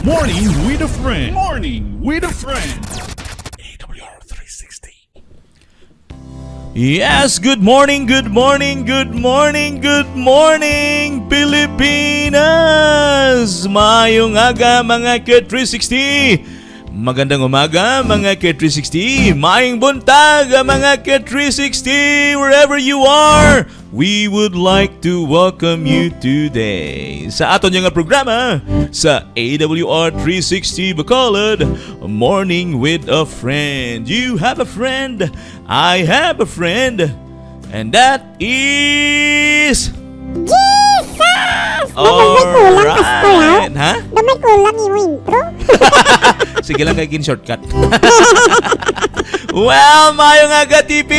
Morning with a friend. Morning with a friend. AWR 360. Yes, good morning, good morning, good morning, good morning, Pilipinas! Mayong aga mga K360! Magandang umaga mga K360! Mayong buntag mga K360! Wherever you are, we would like to welcome you today sa aton nga programa sa AWR 360 Bacolod, Morning with a Friend. You have a friend, I have a friend, and that is... Jesus! May kulang, Pastor, ha? May kulang yung intro. Sige lang kayo shortcut. Well, mayong aga, TV!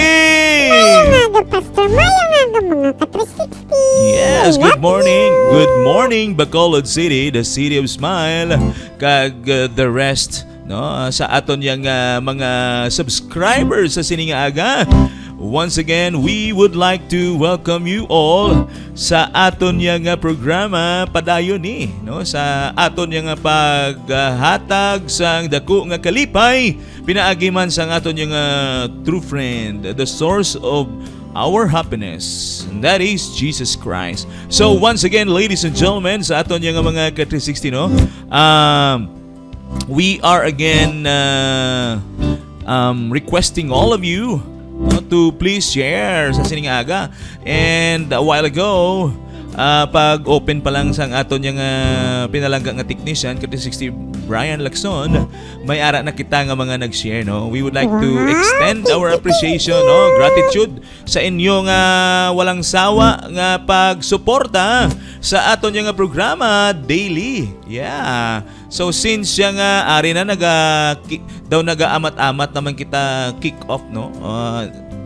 Mayong aga, Pastor. Mayong aga, mga ka-360. Yes, good morning. Good morning, Bacolod City, the city of smile. Kag the rest, no, sa aton yang mga subscribers sa sining aga. Once again, we would like to welcome you all sa aton yang programa padayon ni, no, sa aton yang paghatag sang dako nga kalipay pinaagi man sang aton yang true friend, the source of our happiness, and that is Jesus Christ. So once again, ladies and gentlemen, sa aton yang mga K360, no, we are again requesting all of you to please share sa sining aga. And a while ago, pag open pa lang sang aton yung pinalangga nga technician, K360 Brian Lacson, may ara na kita nga mga nag-share, no. We would like to extend our appreciation, no, gratitude sa inyo nga walang sawa nga pagsuporta sa aton yung programa daily. Yeah. So since yung ari na nag-amat-amat naman kita kick off, no.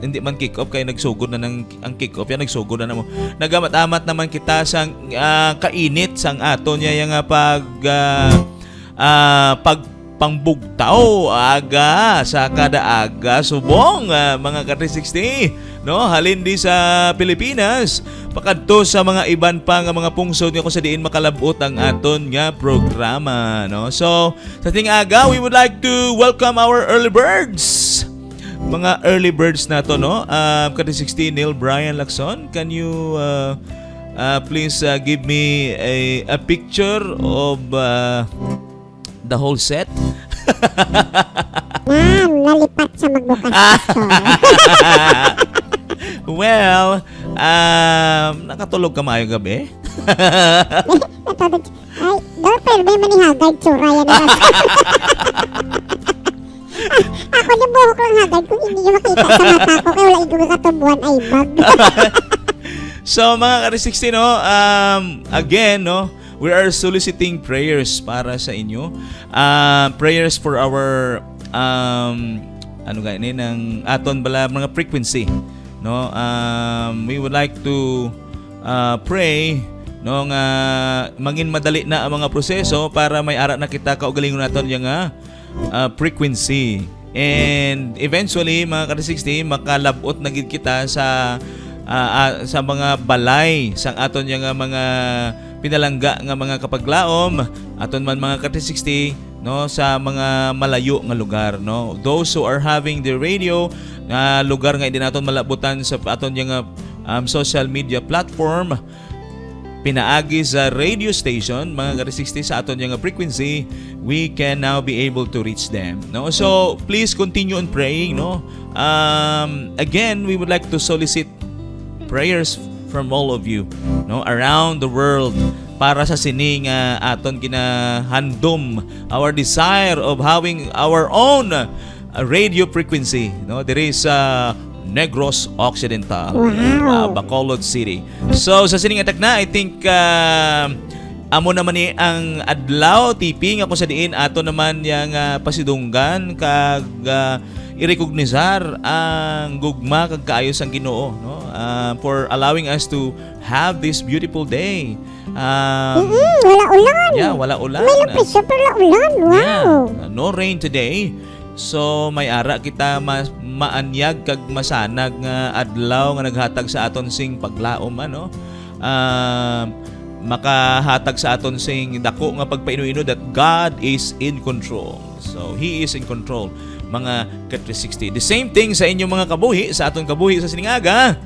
Hindi man kick off kay nagsugod na ang kick off yan, nagsugod na mo. Nagamat-amat naman kita sang kainit sang aton niya yung pagpangbugtaw aga sa kada aga subong mga K360, no, halin di sa Pilipinas pakadto sa mga iban pa nga mga pungsod nga kung sa diin makalabot ang aton nga programa, no. So sa ting aga, we would like to welcome our early birds. Mga early birds na to, no. K360 Neil Brian Lacson, can you please give me a picture of the whole set? Nalipat sa magbukas. Well, nakatulog ka maayong gabi? Ay, pero may manihagad tsura yan na. Ako na buhok lang hagad kung hindi nyo makita sa mata ko kaya wala yung katubuan ay bag. So mga K360, no, again, no, we are soliciting prayers para sa inyo. Prayers for our ng aton bala mga frequency, no. We would like to pray, no, nga mangin madali na ang mga proseso para may ara na kita kaugalingon naton yung frequency, and eventually mga K360 makalabot na gid kita sa mga balay sang aton yung mga pinalangga nga mga kapaglaom aton man mga K360, no, sa mga malayo nga lugar, no. Those who are having the radio nga lugar nga hindi naton malabutan sa aton yung social media platform pinaagi sa radio station mga K360 sa aton yung frequency, we can now be able to reach them, no. So please continue on praying, no. Again, we would like to solicit prayers from all of you, no, around the world para sa sining aton ginahandom our desire of having our own radio frequency, no. There is Negros Occidental, Bacolod City. So sa sining atak na, I think amo naman ni ang adlaw tiping ako sa diin ato naman yang pasidunggan kag i-recognisar ang gugma kag kaayos ang Ginoo, no, for allowing us to have this beautiful day. Wala ulan. Yeah, wala ulan. May presyo pero wala ulan. Wow. Yeah, no rain today. So may ara kita maanyag kag masanag nga adlaw nga naghatag sa aton sing paglaom, ano. makahatag sa aton sing dako nga pagpainuino that God is in control. So He is in control, mga ka-360. The same thing sa inyong mga kabuhi, sa aton kabuhi sa siningaga,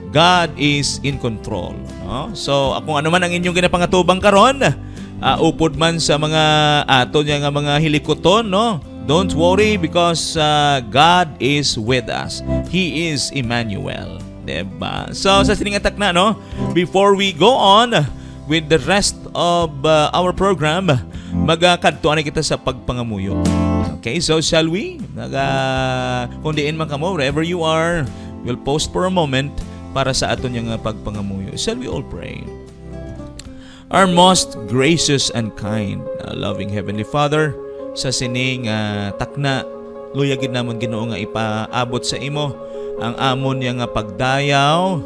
God is in control, no? So kung ano man ang inyong ginapangatubang karon, upod man sa mga aton nga mga hilikoton, no? Don't worry because God is with us. He is Emmanuel, diba? So sa siningatak na, no? Before we go on with the rest of our program, magkadtuan na kita sa pagpangamuyo. Okay, so shall we? Kung diin man kamo, wherever you are, we'll pause for a moment para sa aton yung pagpangamuyo. Shall we all pray? Our most gracious and kind, loving Heavenly Father, sa sining takna, luyagid namon Ginoo nga ipaabot sa imo ang amon nga pagdayaw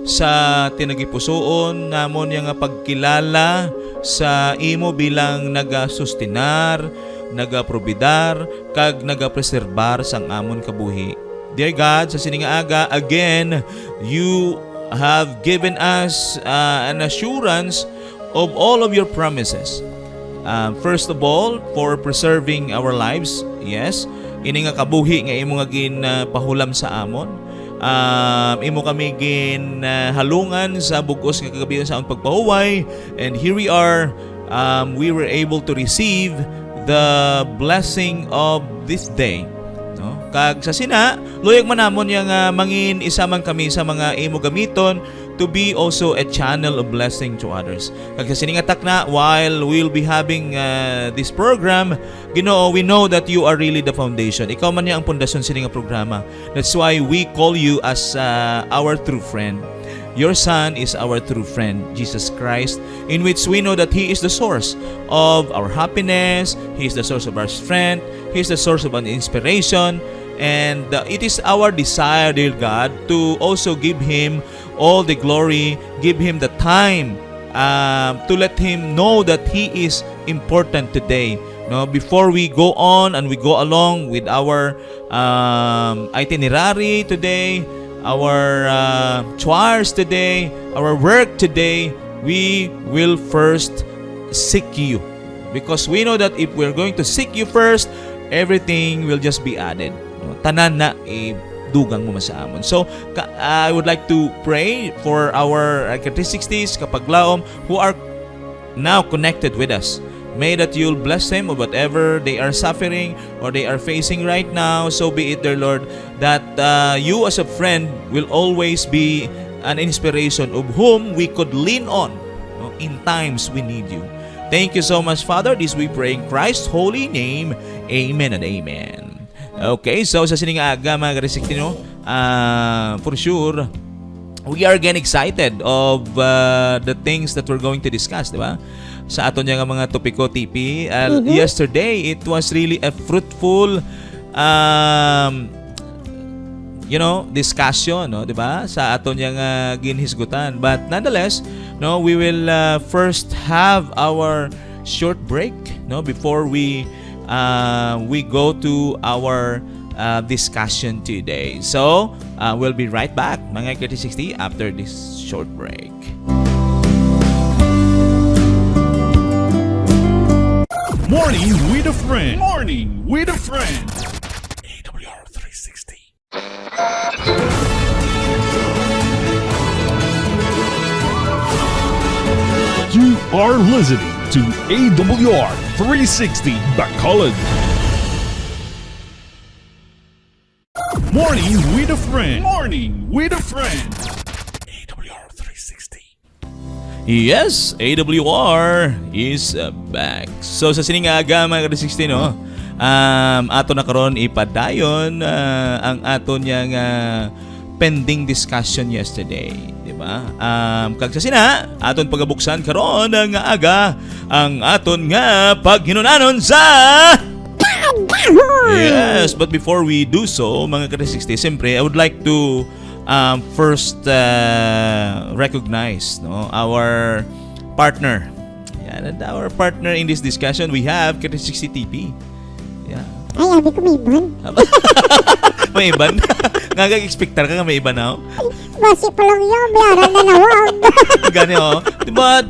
sa tinagipusoon namon nga pagkilala sa imo bilang nagasustinar, nagaprobidar, kag nagapreserbar sang amon kabuhi. Dear God, sa sining aga, again, you have given us an assurance of all of your promises. First of all, for preserving our lives. Yes, ini nga kabuhi nga imo nga pahulam sa amon. Imo kami halungan sa bugos nga kagabihan sa among pagpahuway, and here we are, we were able to receive the blessing of this day, no? Kag sa sina luyag man namon yang mangin isa man kami sa mga imo gamiton to be also a channel of blessing to others. Kag sa sining atak na, while we'll be having this program, Ginoo, we know that you are really the foundation. Ikaw man niya ang pundasyon sining nga programa. That's why we call you as our true friend. Your Son is our true friend, Jesus Christ, in which we know that He is the source of our happiness, He is the source of our strength, He is the source of an inspiration, and it is our desire, dear God, to also give Him all the glory, give Him the time to let Him know that He is important today. No, before we go on and we go along with our itinerary today, our chores today, our work today, we will first seek you. Because we know that if we're going to seek you first, everything will just be added. No? Tanan na dugang mo masaamon. So, I would like to pray for our 360s kapaglaom who are now connected with us. May that you'll bless them of whatever they are suffering or they are facing right now. So be it, dear Lord, that you as a friend will always be an inspiration of whom we could lean on, no, in times we need you. Thank you so much, Father. This we pray in Christ's holy name. Amen and amen. Okay, so sa sining aga mga Kristiano, for sure, we are again excited of the things that we're going to discuss, di ba? Sa aton nga mga topiko TP. Yesterday, it was really a fruitful discussion, no, 'di ba? Sa aton nga ginhisgutan. But nonetheless, no, we will first have our short break, no, before we go to our discussion today. So, we'll be right back, mga K360, after this short break. Morning with a friend. Morning with a friend. AWR 360. You are listening to AWR 360 Bacolod. Morning with a friend. Morning with a friend. AWR 360. Yes, AWR is back. So sa sining aga mga K360, no, ato na karon ipadayon ang aton yang pending discussion yesterday, di ba? Kag sa sina aton pagabuksan karon nga aga ang aton nga paghinunanon sa Yes, but before we do so, mga K360, siyempre I would like to first recognize, no, our partner. Yeah, and our partner in this discussion, we have K360 TP. Yeah, Ay, abi ko may ban. May iban? Nga-expectar ka nga may iban na, oh. Basi pa lang yun, bayaran na nawag. Gani, oh. Diba,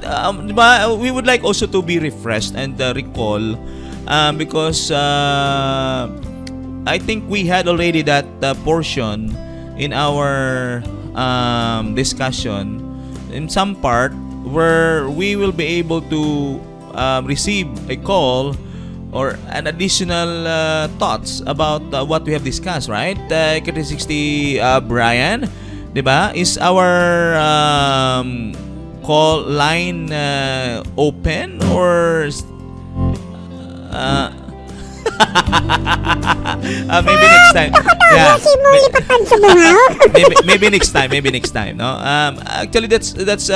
we would like also to be refreshed and recall because I think we had already that portion in our discussion in some part where we will be able to receive a call or an additional thoughts about what we have discussed, right? KT60 Brian, diba? Is our call line open or maybe next time. Yeah. Kasi mo lipatan sa bungaw. Maybe next time, no? Actually that's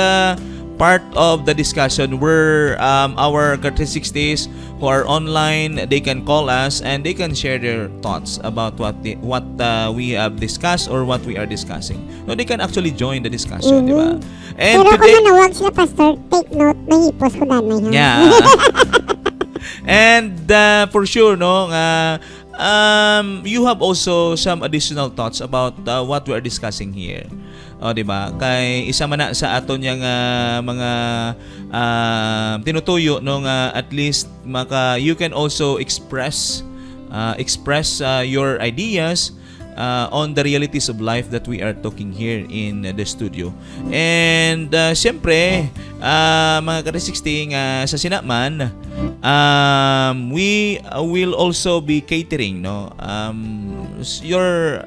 part of the discussion where our KT60s who are online, they can call us and they can share their thoughts about what we have discussed or what we are discussing. No, they can actually join the discussion, di ba? And Pero today, kung manawag sila, Pastor, take note, mahipos ko danay ha. yeah. And for sure, no, you have also some additional thoughts about what we are discussing here. O, di ba? Kay isa man na sa aton yang mga tinutuyo no nga at least you can also express your ideas on the realities of life that we are talking here in the studio. And siyempre, mga ka-360 sa Sinaman, we will also be catering no your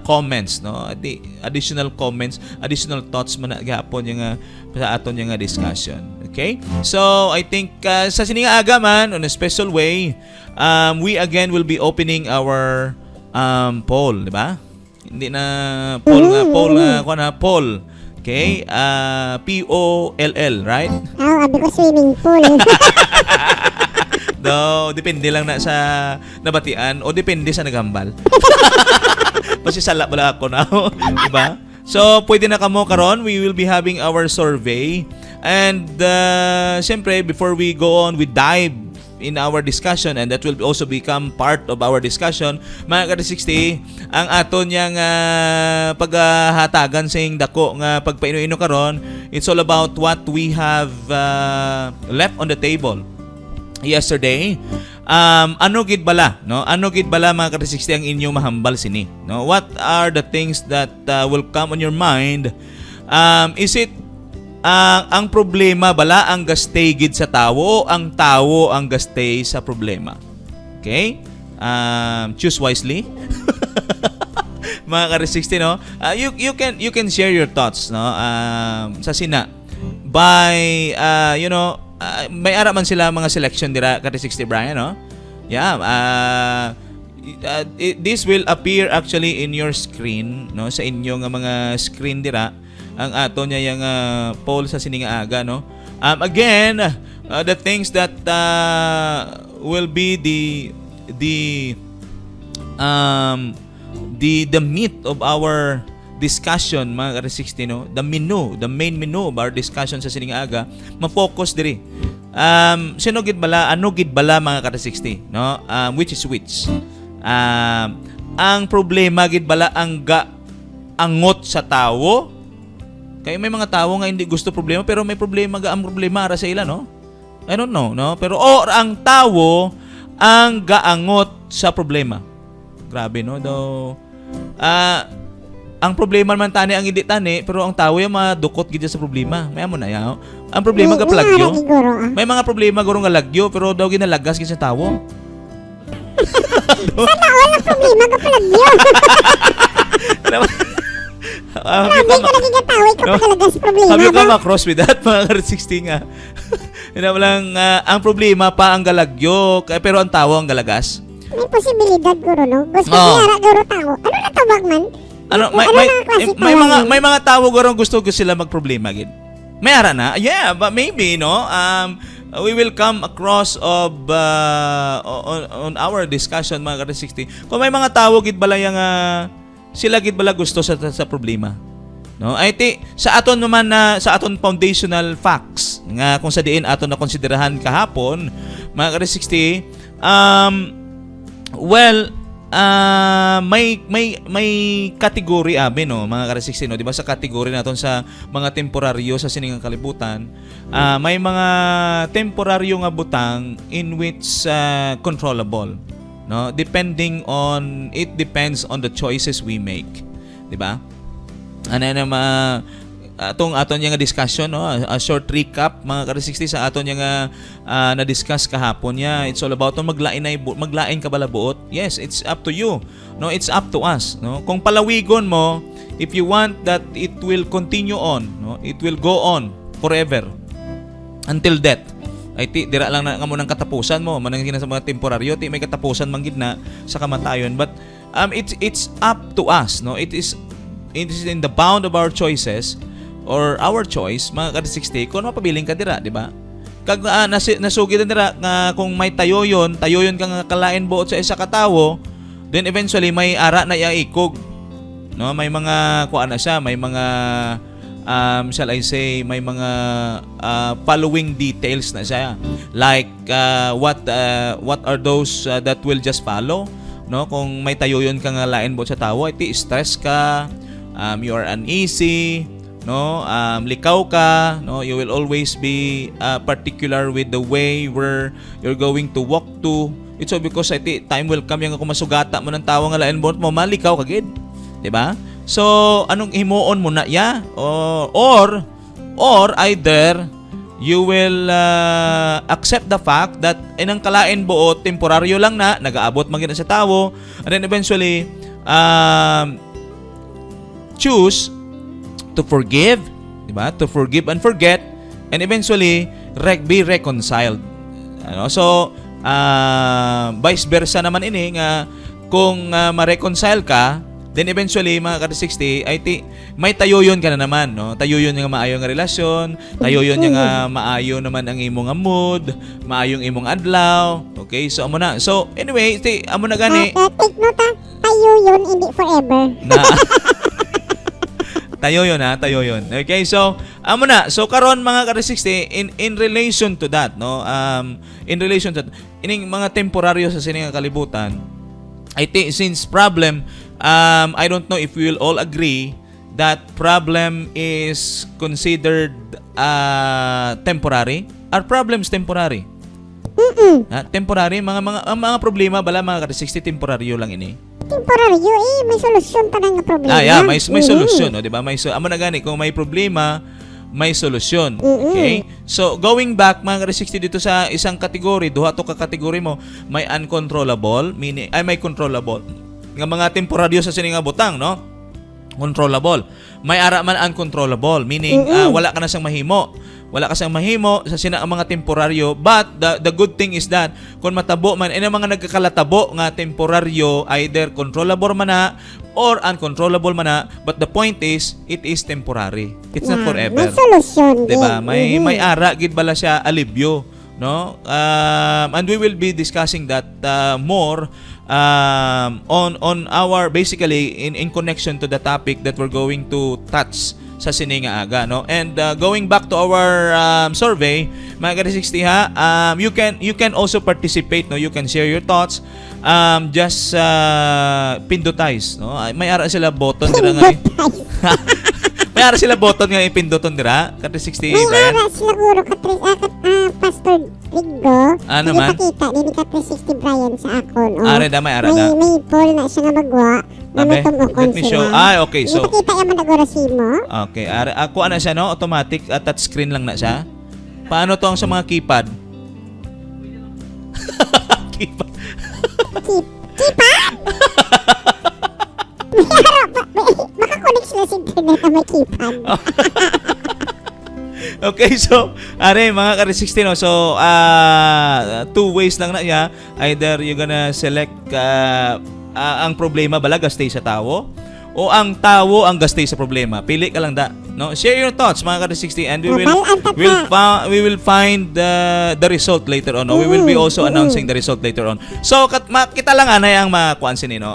comments, no, the additional comments, additional thoughts man gahapon yung sa aton yung discussion. Okay, so I think sa sininga aga man on a special way, we again will be opening our poll, di ba? Hindi na poll. Okay? POLL, right? Oo, abi ko swimming pool. No, depende lang na sa nabatian o depende sa nagambal. Kasi sala pala ako na, di ba? So, pwede na kamo karon, we will be having our survey. And siyempre, before we go on, we dive in our discussion and that will also become part of our discussion. Mga ka-360, ang aton yang paghatagan sa dako nga pagpaino-ino karon, it's all about what we have left on the table yesterday. Ano gid bala, no? Ano gid bala mga ka-360 ang inyong mahambal sini, no? What are the things that will come on your mind? Is it ang problema bala ang gastay gid sa tawo o ang tawo ang gastay sa problema? Okay? Choose wisely. Mga ka-360, no? You can share your thoughts, no? Sa sina by may ara man sila mga selection dira ka-360 Brian, no? Yeah, this will appear actually in your screen, no? Sa inyong mga screen dira ang ato niya yung poll sa sininga aga, no? Again, the things that will be the meat of our discussion, mga ka-360, no? The main menu of our discussion sa sininga aga, ma-focus diri. Sino gid bala, ano gid bala mga ka-360, no? Which is which? Ang problema gid bala ang angot sa tawo. Kaya may mga tao nga hindi gusto problema pero may problema ang problema ara sa ila, no? I don't know, no? Pero ang tao ang gaangot sa problema. Grabe, no? Ang problema man tani ang hindi tani pero ang tao yung madukot gid sa problema. May amo na yaw. Ang problema ga palagyo. May mga problema guro nga lagyo pero daw ginalagas gid sa tao. Sana wala problema ka palagyo. Hindi ka nagigatawi kapag talaga sa problema. Sabi ka ma-cross with that, mga ka-360 nga. Yun lang, ang problema pa ang galagyo, pero ang tawo ang galagas. May posibilidad guro, no? Gusto niyara guro tawo. Ano na tawag man? May mga tawo guro gusto sila magproblema gid. May ara na. Yeah, but maybe, no? We will come across of on our discussion, mga ka-360. Kung may mga tawo gid bala yang sila gid bala gusto sa problema, no? I think sa aton naman sa aton foundational facts nga kung sa diin aton na konsiderahan kahapon, mga ka-360, Well, may category abi no mga ka-360 no, di ba sa category naton sa mga temporaryo sa siningang kalibutan, may mga temporaryo nga butang in which controllable no, depends on the choices we make, di ba? Ano na aton yung discussion no, a short recap mga ka-360 sa aton yung na-discuss kahapon niya. It's all about maglain ka bala buot. Yes, it's up to you. No, it's up to us, no. Kung palawigon mo, if you want that it will continue on, no, it will go on forever until death. Ay dira lang na mo nang katapusan mo, manang sa mga temporaryo, may katapusan man gid na sa kamatayon. But it's up to us, no. It is in the bound of our choices or our choice mga ka-360 kung mapabiling ka dira, di ba? Kag nasugid na dira nga kung may tayoyon ka nga kalain buot sa isa ka tawo, then eventually may ara na ikog, no? May mga kuan na siya, may mga shall I say, may mga following details na siya, like what are those that will just follow, no? Kung may tayoyon ka nga lain buot sa tawo, iti stress ka, you are uneasy, no, likaw ka, no, you will always be particular with the way where you're going to walk to. It's all because time will come yung kung masugata mo ng tawo nga lain mo malikaw kagid, di ba? So anong himuon mo na ya, or either you will accept the fact that inang kalain buot temporaryo lang na nagaabot man gid sa tawo, and then eventually choose to forgive, di ba? To forgive and forget, and eventually be reconciled. Ano? So, vice versa naman ini nga kung ma-reconcile ka, then eventually mga ka-360 ay may tayoyon ka na naman, no? Tayoyon nga maayo nga relasyon, tayoyon nga maayo naman ang imong mood, maayong imong adlaw. Okay? So amo na. So anyway, amo na gani. Take note, tayoyon hindi forever. Tayoyon. Okay, so amo na. So karon mga ka-360 in relation to that, no? In relation to that, ining mga temporaryo sa sining kalibutan, I think since problem, I don't know if we will all agree that problem is considered temporary. Are problems temporary? Temporary mga problema bala mga ka-360 temporaryo lang ini. Temporaryo may solusyon pa nga problema. Yeah, may solusyon, no, di ba? Amo na gani kung may problema, may solusyon. Okay? So, going back mga ka-360 dito sa isang kategory, duha to ka kategory mo, may uncontrollable, meaning may controllable. Nga mga temporaryo sa sining nga butang, no? Controllable. May ara man uncontrollable, meaning wala ka na sang mahimo. Wala ka sang mahimo sa sina ang mga temporaryo, but the good thing is that kung matabo man ang mga nagkakalatabo nga temporaryo, either controllable man na or uncontrollable man na, but the point is it is temporary. It's not forever. May solusyon, diba? May ara gid bala siya alibyo, no? And we will be discussing that more on our basically in connection to the topic that we're going to touch sa sininga aga, no? And going back to our survey mga ka-360 ha, you can also participate, no? You can share your thoughts, just pindutais, no? May ara sila button dira nga may ara sila button nga ipinduton dira ka-360 may Brian. ara sila guro Pastor Rigo. Ano man? Dili ka-360 Brian sa akon. Are da may ara da. May poll na siya nga magwa. Let me show. Okay, so ipakita yaman na guro mo. okay, ako ana siya, no? Automatic touch screen lang na siya. Paano to ang sa mga keypad? Keypad. Keypad? Makakonect sila sa internet na may keypad. Okay, so mga ka-360, no? So two ways lang na niya. Either you're gonna select ang problema bala gastay sa tawo, o ang tawo ang gastay sa problema. Pili ka lang da, no? Share your thoughts mga ka-360, and we will find the result later on, no? We will be also announcing the result later on. So kita lang anay ang makuan sini, no?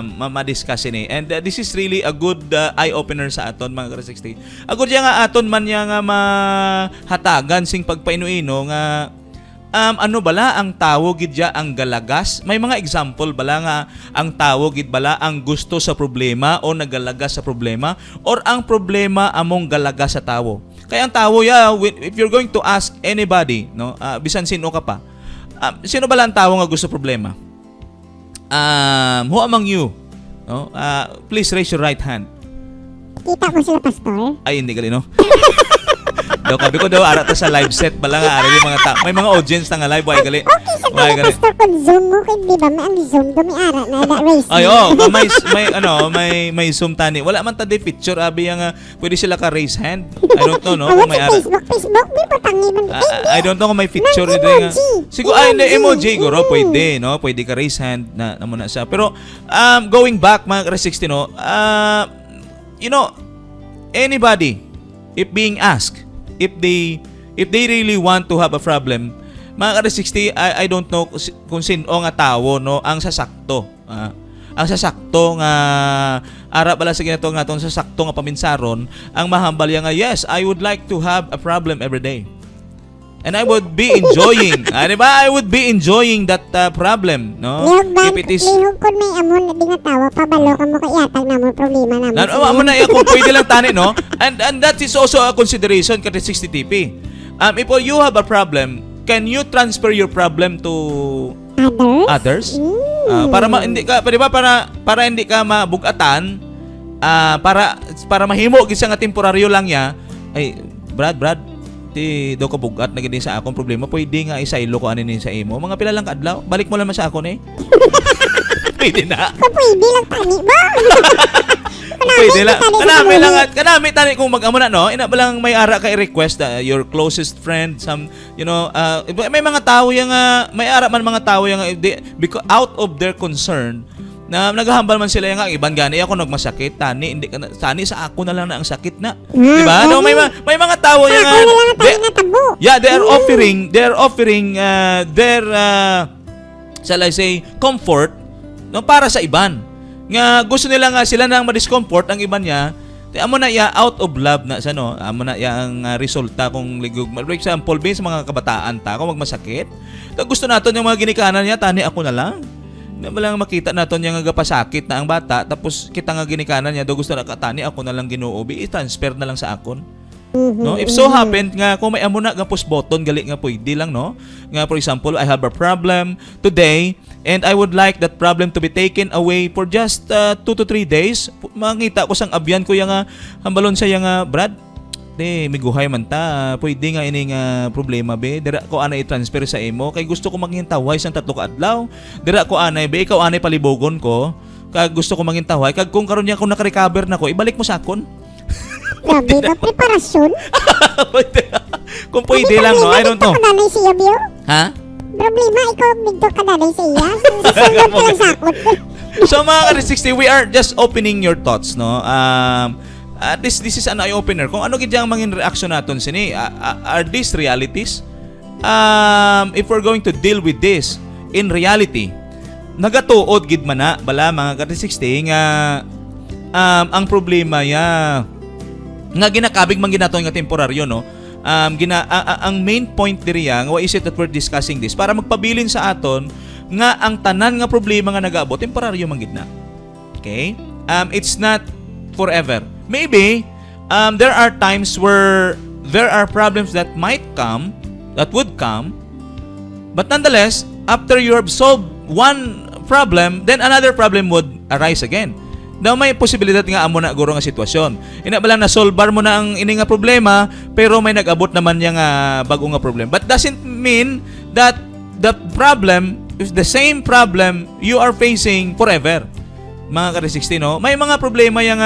Ma-discuss ini, and this is really a good eye opener sa aton mga ka-360. Agud nga aton man nga mahatagan sing pagpainuino nga ano bala ang tawo gid ya ang galagas? May mga example bala nga ang tawo gid bala ang gusto sa problema o nagalagas sa problema or ang problema among galagas sa tawo. Kaya ang tawo if you're going to ask anybody, no, bisan sino ka pa, sino bala ang tawo nga gusto problema? Who among you? No? Please raise your right hand. Kita mo sila, Pastor? Ay, hindi gali, no? Daw kabi ko daw ara ta sa live set bala nga ara yung mga may mga audience na nga live ay gali. Okay, sa Ay, kaya, Pastor, kung Zoom mo, kung di ba, may ang Zoom, dumiara na race. Ay, may Zoom tani. Wala man ta di picture abi nga pwede sila ka raise hand. I don't know, no, kung may ara. Facebook, di ba tangi man? I don't know kung may picture Ng nito nga. emoji. Siguro hindi emoji guro pwede, no? Pwede ka raise hand na muna siya. Pero going back mga 60, no. You know, anybody if being asked if they really want to have a problem, mga 60, I don't know kung sino nga tawo, no, ang sasakto. Ang sasakto nga ara bala sa ginato nga sa sakto nga paminsaron ang mahambal nga yes, I would like to have a problem every day. And I would be enjoying, diba? I would be enjoying that problem, no? If it is Lihog kung may amon na di nga tawa, pabalo ka mo kayatag na mo problema na mo. amo na kung pwede lang tani, no? And that is also a consideration kay 60 TP. If you have a problem, can you transfer your problem to others? Para hindi ka, di ba, para hindi ka mabugatan, para mahimo gid nga temporaryo lang ya. Ay, Brad, ti do ko bugat na gid sa akong problema, pwede nga isailo ko ani sa imo. Mga pila lang kadlaw, balik mo lang sa akon eh. Pwede na. Kung pwede lang tani ba? Pwede lang. Kanami tani kung mag-amo na, no? Ina ba lang may ara ka i-request your closest friend, some, you know, may mga tao yang may ara man mga tao yang because out of their concern na naghahambal man sila yang iban gani ako nagmasakit tani hindi tani sa ako na lang na ang sakit na, di ba? No, may mga tao yang they are offering their shall I say comfort, no, para sa iban nga gusto nila nga sila nang ma-discomfort ang iban niya. Amo na ya out of love na sa, no, amo na ya ang resulta kung ligog. For example, sa mga kabataan ta kung magmasakit, gusto naton yung mga ginikanan niya tani ako na lang. Na lang makita naton yung gapasakit na ang bata, tapos kita nga ginikanan niya do gusto na katani ako na lang Ginoo, i-transfer na lang sa akon. No, if so happen nga kung may amo na nga push button gali nga pwede lang, no, nga for example I have a problem today and I would like that problem to be taken away for just 2 to 3 days. Makita ko sang abyan ko yang hambalon sa yang Brad, miguhay man ta, pwede nga ini nga problema be, dira ko ana i-transfer sa imo kay gusto ko maghintaway sang 3 ka adlaw. Dira ko anay be, ikaw anay palibogon ko kag gusto ko maghintaway kag kung karon niya kung naka-recover na ko, ibalik mo sa akon. Grabe ba preparasyon? Kung pwede lang, no, I don't know. Kananay siya, Bio? Ha? Problema, ikaw bigto kananay sa iya. Susunod ko lang sakot. So mga ka-60, we are just opening your thoughts, no? This is an eye-opener. Kung ano gid ang mangin reaction naton sini, are these realities? If we're going to deal with this in reality, nagatuod gid man na bala mga ka-60 nga ang problema ya nga ginakabig man ginaton nga temporaryo, no. Ang main point diri nga why is it that we're discussing this para magpabilin sa aton nga ang tanan nga problema nga nagaabot temporaryo man gid na. Okay? It's not forever. Maybe there are times where there are problems that would come, but nonetheless, after you have solved one problem, then another problem would arise again. Now may posibilidad nga amo na guro nga sitwasyon. Ina ba lang na-solvar mo na ang ini nga problema, pero may nag-abot naman yang bago nga problem. But doesn't mean that the problem is the same problem you are facing forever. Mga ka-60, no? May mga problema yang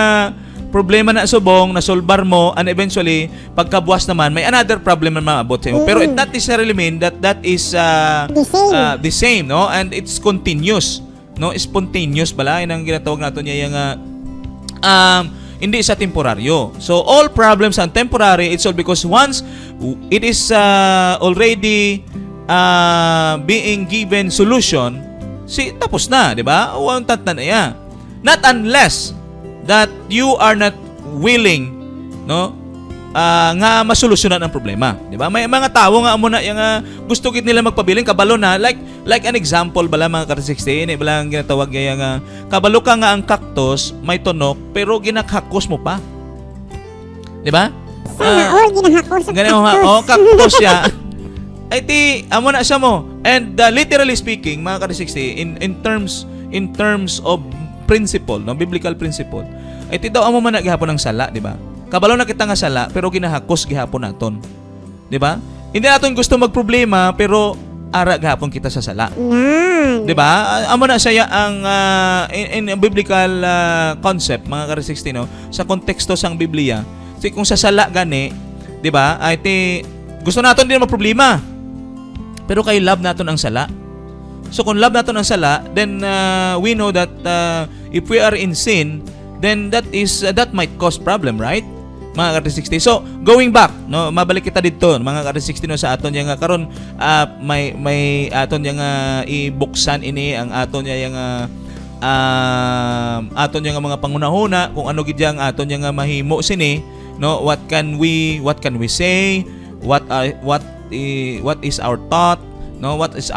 problema na subong, na-solvar mo, and eventually, pagkabuwas naman, may another problem na maabot sa iyo. Pero it not necessarily mean that is the same, no? And it's continuous. No, spontaneous bala ang ginatawag nato niya yung hindi sa temporaryo. So all problems are temporary. It's all because once it is already being given solution, tapos na, di ba? Wantat na niya. Not unless that you are not willing, no, nga masolusyonan ang problema, di ba? May mga tao nga amo na yung gusto gid nila magpabiling kabalo na like an example bala mga ka-360 ini bala ang ginatawag kaya nga kabalo ka nga ang cactus may tunok pero ginakhakos mo pa. Di ba? Sana all ginahakos sa Ganun cactus siya. Ay ti amo na siya mo. And literally speaking, mga ka-360 in terms of principle, no, biblical principle. Ay ti daw amo man na gihapon ng sala, di ba? Kabalo na kita nga sala pero ginahakos gihapon naton. Di ba? Hindi naton gusto magproblema pero ara gihapon kita sa sala. Nan. 'Di ba? Amo na siya ang in biblical concept mga ka-360 no, sa konteksto sang Biblia. Si kung sa sala gani, 'di ba? Ay ti gusto naton din magproblema. Pero kay love naton ang sala. So kung love naton ang sala, then we know that if we are in sin, then that might cause problem, right? Mga ka-360. So, going back, no, mabalik kita dito, mga ka-360 no, sa aton yang karon may aton yang ibuksan ini ang aton yang aton yang mga pangunahuna kung ano gid yang aton yang mahimo sini, no? What can we say? What is our thought? No, what is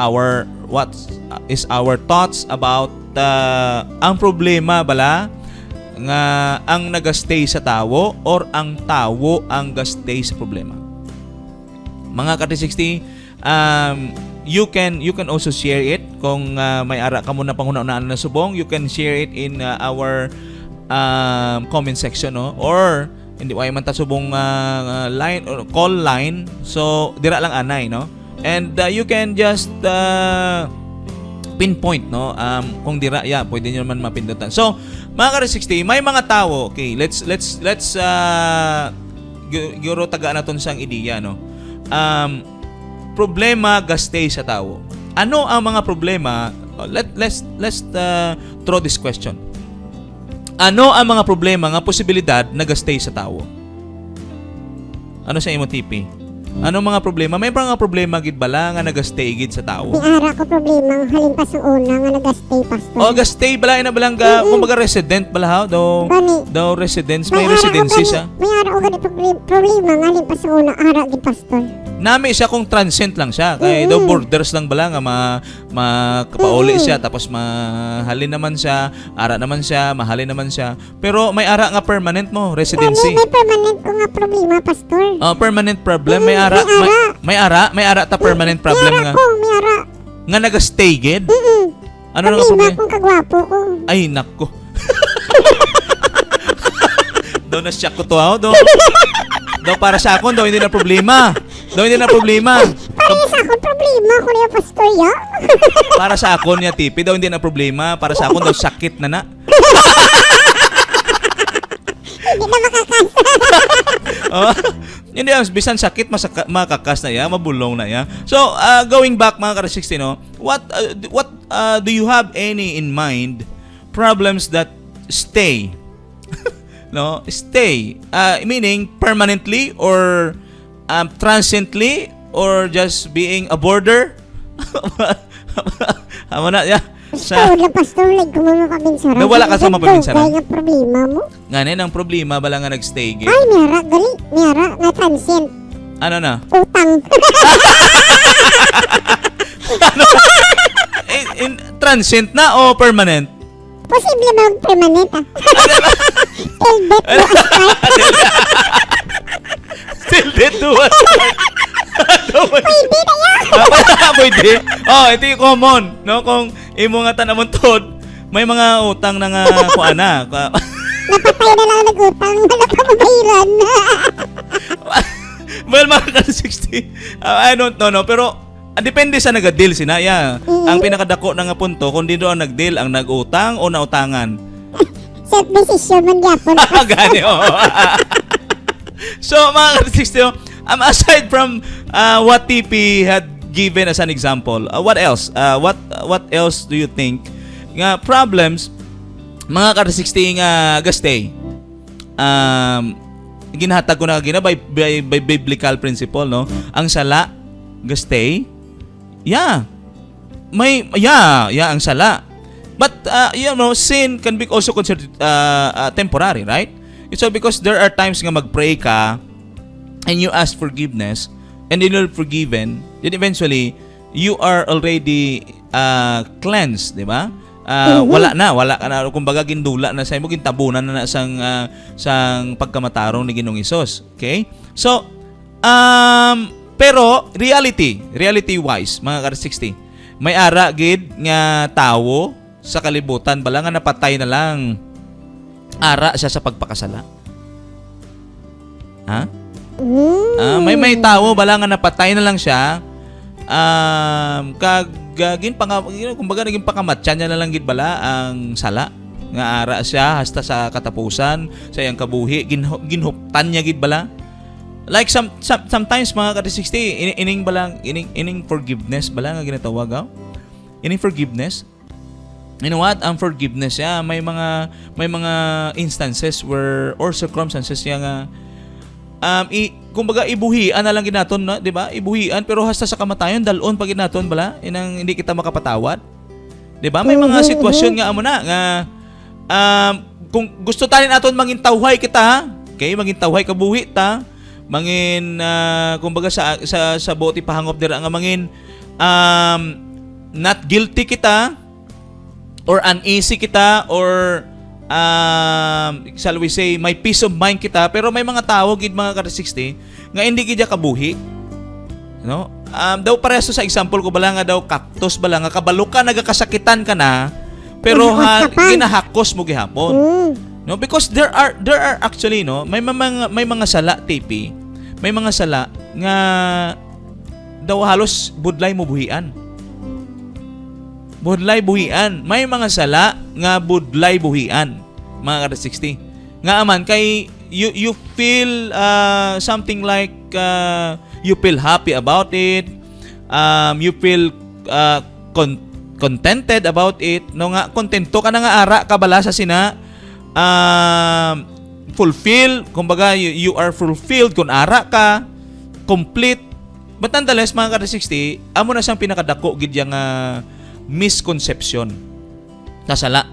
our thoughts about ang problema bala nga ang nagastay sa tawo or ang tawo ang gastay sa problema. Mga ka-360, you can also share it kung may ara ka mo na panghuna-unaan na subong, you can share it in our comment section, no, or hindi way man ta subong line or call line, so dira lang anay, no, and you can just pinpoint, no, kung dira pwede niyo naman mapindutan. So mga ka-360, may mga tao, okay, let's guro taga naton sang ideya, no. Problema gastay sa tao. Ano ang mga problema? Let's throw this question. Ano ang mga problema nga posibilidad na gastay sa tao? Ano sa imo tipi? Ano mga problema? May mga problema gid bala nga nagastay gid sa tao? May ara ko problema halin pa sa una nga nagastay pastor. O gastay bala ina balang kumbaga resident bala ha? Daw residence, may residency siya. May ara ko gani problema nga halin pa sa una ara gid pastor. Nami siya kung transient lang siya. Kaya daw borders lang bala nga makapauli siya tapos mahalin naman siya, ara naman siya, mahalin naman siya. Pero may ara nga permanent mo, residency. May permanent ko nga problema pastor. Permanent problem, may ara may ara ta permanent problem nga. May ara. Nga naga-stay gid. Ano nga problema problem? Kung kagwapo ko. Ay nako. Daw na siya ko to daw para sa akon daw hindi na problema. Para sa akon problema ko na pastor ya. Para sa akon niya tipi daw hindi na problema. Para sa akon daw sakit na. Hindi na makakasa. Hindi bisan sakit makakas na ya, mabulong na ya. So going back mga ka-360 no, what do you have any in mind problems that stay? No, stay. Meaning permanently or transiently or just being a border? Amo na ya. Pastor, like kung mapapinsara. Wala ka sa mapapinsara. Kaya nga problema mo. Ngayon ang problema bala nga nagstay gid. Ay, mera na transient. Ano na? Utang. Transient na o permanent? Posible ba permanent Till death do us part. Till death do us part. Pwede na yan. Pwede. Ito yung common, no? Kung imo nga tanamon tod, may mga utang na nga kuana. Napatay na lang nag-utang. Wala pa mabayaran. Well, mga ka-360, I don't know, no? Pero depende sa nag-deal sinaya. Ang pinakadako na nga punto, kung di doon nag-deal, ang nag-utang o nautangan. Self-decision man yapon. Gani, So, mga ka-360, aside from what TP had given as an example, what else? What else do you think nga problems mga ka-360 nga gastay? Ginhatag ko na by biblical principle, no? Ang sala gastay. Ang sala. But sin can be also considered temporary, right? So because there are times nga mag-pray ka, and you ask forgiveness, and then you're forgiven, then eventually, you are already cleansed, di ba? Wala ka na, kumbaga gindula na sa imo, gintabunan na sang pagkamatarong ni Ginoong Hesus. Okay? So, pero reality wise, mga ka-60, may ara gid nga tawo sa kalibutan bala nga napatay na lang ara siya sa pagpakasala. Ha? May tawo bala nga napatay na lang siya kumbaga naging pakamatyan niya na lang gid bala ang sala nga ara siya hasta sa katapusan sa iyang kabuhi ginhuptan niya gid bala. Like sometimes mga ka-60 ining forgiveness bala nga ginatawag ining forgiveness. You know what? Ang forgiveness may mga instances where or circumstances nga kumbaga ibuhian na lang ginaton, no? 'Di ba? Ibuhian pero hasta sa kamatayon dalon pag ginaton bala inang hindi kita makapatawad. 'Di ba? May mga sitwasyon nga amo na nga kung gusto tanin aton mangin tawhay kita, okay? Mangin tawhay kabuhi ta. Mangin kumbaga sa boti pahangop dira nga mangin not guilty kita or uneasy kita or shall we say may peace of mind kita, pero may mga tao gid mga ka-60 nga hindi gid kabuhi, no? Daw pareso sa example ko bala nga daw cactus bala nga kabalo ka nagakasakitan ka na pero ginahakos mo gihapon. No, because there are actually, no, may mga sala TP, may mga sala nga daw halos budlay mo buhian. Budlay buhian. May mga sala nga budlay buhian, mga ka-60. Nga aman kay you feel something like you feel happy about it. You feel contented about it. No nga kontento ka na nga ara kabala sa sina. Fulfill, kumbaga you are fulfilled kung ara ka, complete. But nonetheless, mga ka-60, amo na siyang pinakadako gid yang misconception kasala.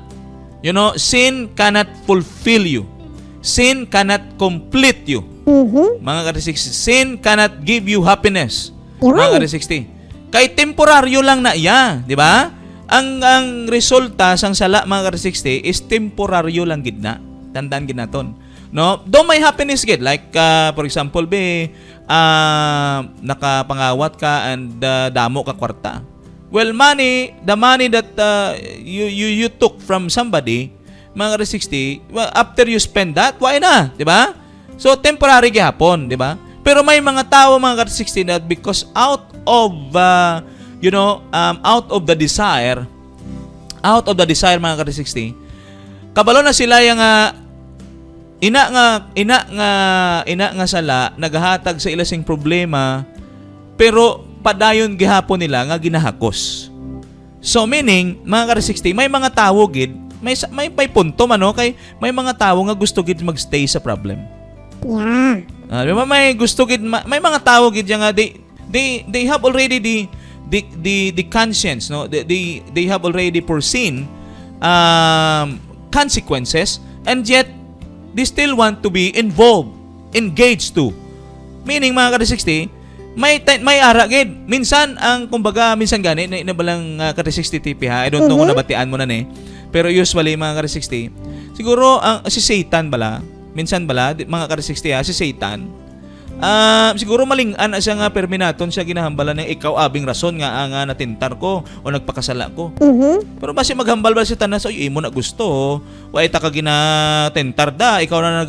You know, sin cannot fulfill you. Sin cannot complete you. Mga ka-60, sin cannot give you happiness. Mga ka-60, kay temporaryo lang na iya, di ba? Ang resulta sang sala mga ka-60 is temporaryo lang gid na. Tandaan gid naton. No, do may happiness gid like for example nakapangawat ka and damo ka kwarta. Well, the money that you took from somebody, mga ka-60, well, after you spend that, why na, di ba? So temporary gihapon, di ba? Pero may mga tao mga ka-60 that because out of the desire mga ka-60, kabalo na sila yung ina nga sala nagahatag sa ilasing problema pero padayon gihapon nila nga ginahakos. So meaning mga ka-60, may mga tao gid may punto man, no? Kay may mga tao nga gusto gid magstay sa problem. Yeah. May gusto gid may mga tao gid nga they have already the conscience, no? They have already foreseen consequences, and yet they still want to be involved, engaged to. Meaning mga ka-60, may ara gid. Minsan ang kumbaga minsan gani na balang ka-60 TP ha. I don't know kung nabatian mo na ni. Pero usually mga ka-60, siguro si Satan bala, minsan bala mga ka-60 ha, si Satan siguro maling-an siya nga perminaton siya ginahambalan ng ikaw abing rason nga natintar ko o nagpakasala ko. Pero basi maghambal ba si tanas oy imo na gusto wa ita ka ginatentar da ikaw na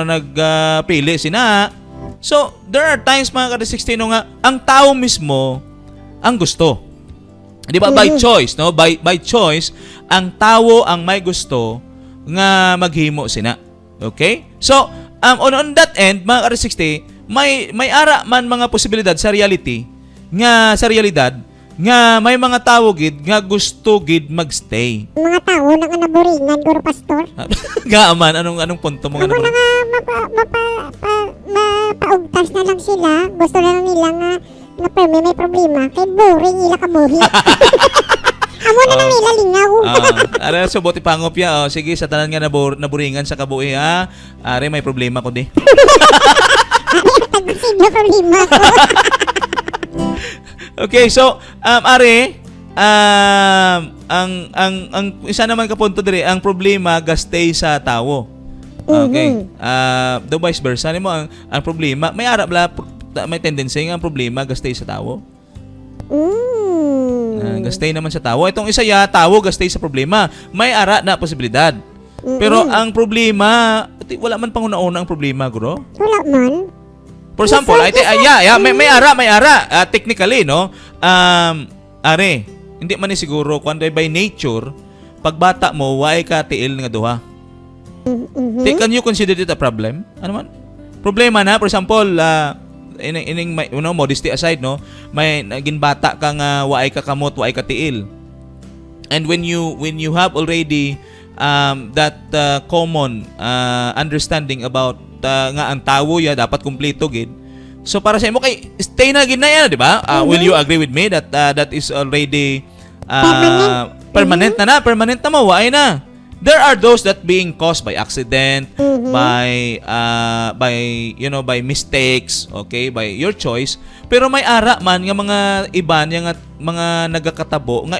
nagpili sina. So there are times mga ka-60 no nga ang tao mismo ang gusto. Di ba by choice, no? By choice ang tao ang may gusto nga maghimo sina. Okay? So on that end, mga ka-60, may ara man mga posibilidad sa realidad nga may mga tao gid nga gusto gid magstay. Mga tao na nga naburingan guro pastor. Gaaman anong punto mo nga naman? Mapaugtas na lang sila, gusto na lang nila nga may problema kay boring ila ka boring. Amo na lang nila lingaw. Ara so boti pangopya. Sige sa tanan nga naburingan sa kabuhi ha. Are may problema ko di. suicide na problema ko. Okay, so are ang isa naman ka punto dire, ang problema gastay sa tawo. Okay. The vice versa nimo ang problema may ara bala may tendency nga ang problema gastay sa tawo. Gastay naman sa tawo. Itong isa ya tawo gastay sa problema. May ara na posibilidad. Pero ang problema, wala man panguna-una ang problema, guro. Wala man. For example, may ara technically, no? Are, hindi man ni siguro kung by nature, pagbata mo way ka tiil nga duha. Can you consider it a problem? Ano man? Problema na, for example, ining modesty aside, no? May naging bata ka nga way ka kamot, way ka tiil. And when you have already that common understanding about nga ang tawo ya dapat kumpleto gid. So para sa imo kay stay na gid na yan, di ba? Will you agree with me that that is already permanent na mo ay na. There are those that being caused by accident, by mistakes, okay, by your choice. Pero may ara man nga mga iba nga mga nagakatabo nga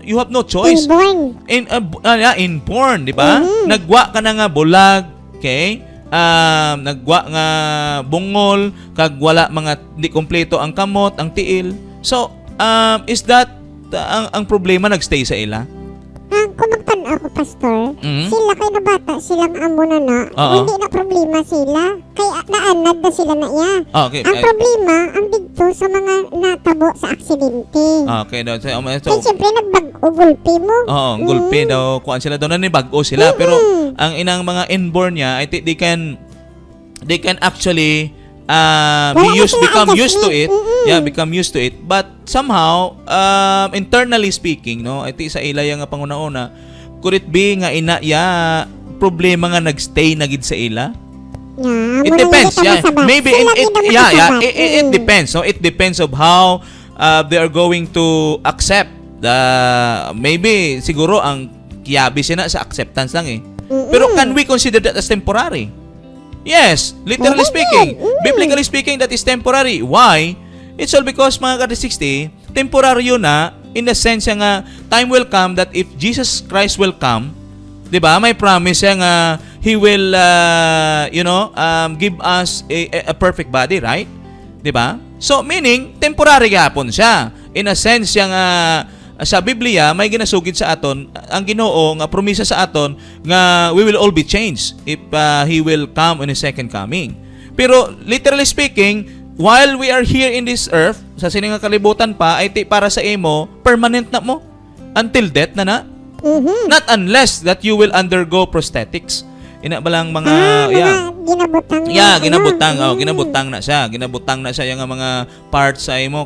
you have no choice. Inborn, di ba? Nagwa ka na nga bulag, okay? Nagwa nga bungol, kag wala mga di kompleto ang kamot, ang tiil. So, is that ang problema nagstay sa ila? Kung magtanaw ako, Pastor, sila kay na bata, silang amo na hindi na problema sila. Kaya naanad na sila na iya. Okay. Ang problema, ang dito sa mga natabo sa aksidente. Okay daw. So, Kaya siyempre nagbago, gulpi mo. Oo, gulpi daw. Kuan sila daw na ni bago sila. Pero ang inang mga inborn niya, I think they can actually become used to it. Yeah, become used to it. But somehow, internally speaking, no, iti sa ila nga panguna-una, could it be nga problema nga nagstay na gid sa ila? It depends. Yeah, maybe it depends. So it depends of how they are going to accept the maybe siguro ang kiyabi sila sa acceptance lang eh. Pero can we consider that as temporary? Yes, literally speaking. Biblically speaking, that is temporary. Why? It's all because mga ka-360, temporary yun na in the sense nga time will come that if Jesus Christ will come, 'di ba? May promise siya nga he will give us a perfect body, right? 'Di ba? So meaning temporary gapon siya. In a sense nga sa Biblia may ginasugid sa aton ang Ginoo nga promisa sa aton nga we will all be changed if he will come on his second coming. Pero literally speaking, while we are here in this earth, sa sining nga kalibutan pa ay para sa imo permanent na mo until death na. Not unless that you will undergo prosthetics. Ina ba lang mga ginabutang. Ginabutang na siya. Ginabutang na siya yung mga parts sa imo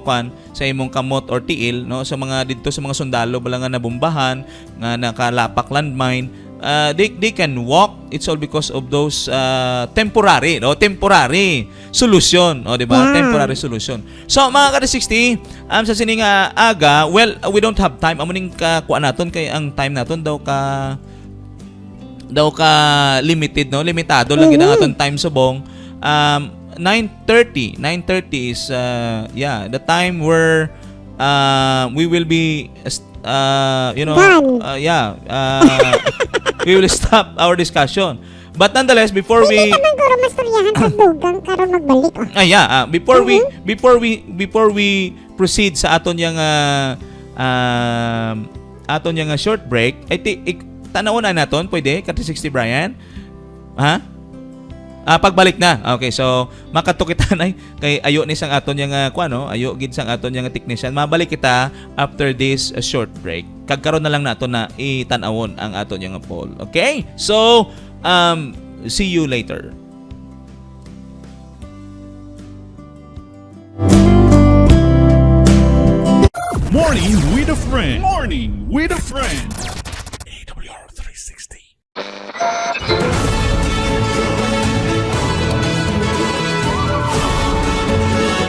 sa imong kamot or tiil, no, sa mga dito sa mga sundalo bala nga nabombahan, nga nakalapak landmine. They can walk. It's all because of those temporary solution, di ba? Temporary solution. So mga ka-360, sa sining aga, well, we don't have time. Amuning kuan naton kay ang time naton daw ka limited, no? Limitado lang gid ang aton time subong. 9:30 is the time where we will be we will stop our discussion. But nonetheless, before we before we proceed sa aton yang short break, tanawon na naton pwede ka-360 Brian. Ha? Pagbalik na. Okay, so makatukitan ay kay ayo ni sang aton yang ayo gid sang aton yang technician. Mabalik kita after this short break. Kagkaron na lang nato na itan-awon ang aton yang poll. Okay? So, see you later. Morning with a friend. Morning with a friend. AWR 360.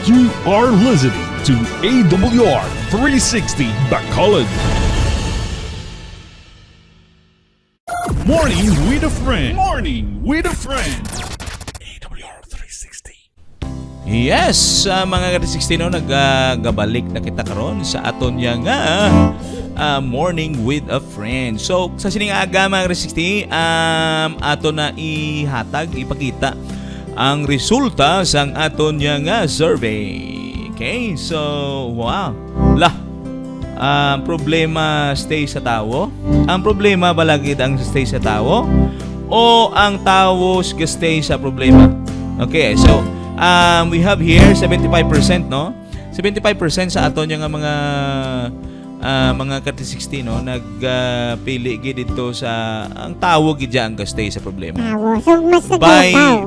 You are listening to AWR 360 Bacolod. Morning with a friend. Morning with a friend. AWR 360. Yes, mga ka-360 no, nagabalik na kita karon sa aton nga morning with a friend. So sa sining aga mga ka-360, ato na ipakita ang resulta sang aton nga survey. Okay, so wow. Problema stay sa tawo? Ang problema balagid ang stay sa tawo? O ang tawo stay sa problema? Okay, so we have here 75%, no? 75% sa aton nga mga ka-360 no, nagpili gid dito sa ang tawo gid ang stay sa problema. So mas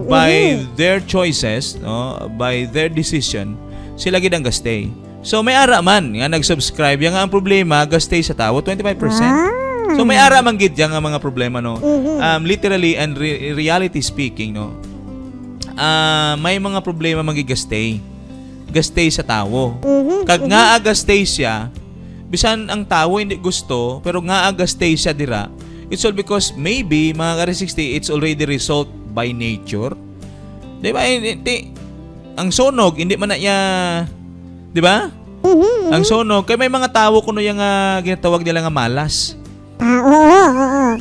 By their choices, no, by their decision, sila gid ang stay. So may ara man nga nag-subscribe yang ang problema stay sa tawo 25%. So may ara man gid yang mga problema no. Literally and reality speaking no. May mga problema magigastay. Gastay sa tawo. Kag nga agastay siya, bisan ang tawo hindi gusto, pero nga agastay siya dira. It's all because maybe mga ka-360 it's already result by nature. Di ba? Ang sonog hindi man na niya, di ba? Ang sonog kay may mga tawo kuno yang ginatawag nila nga malas. Oo.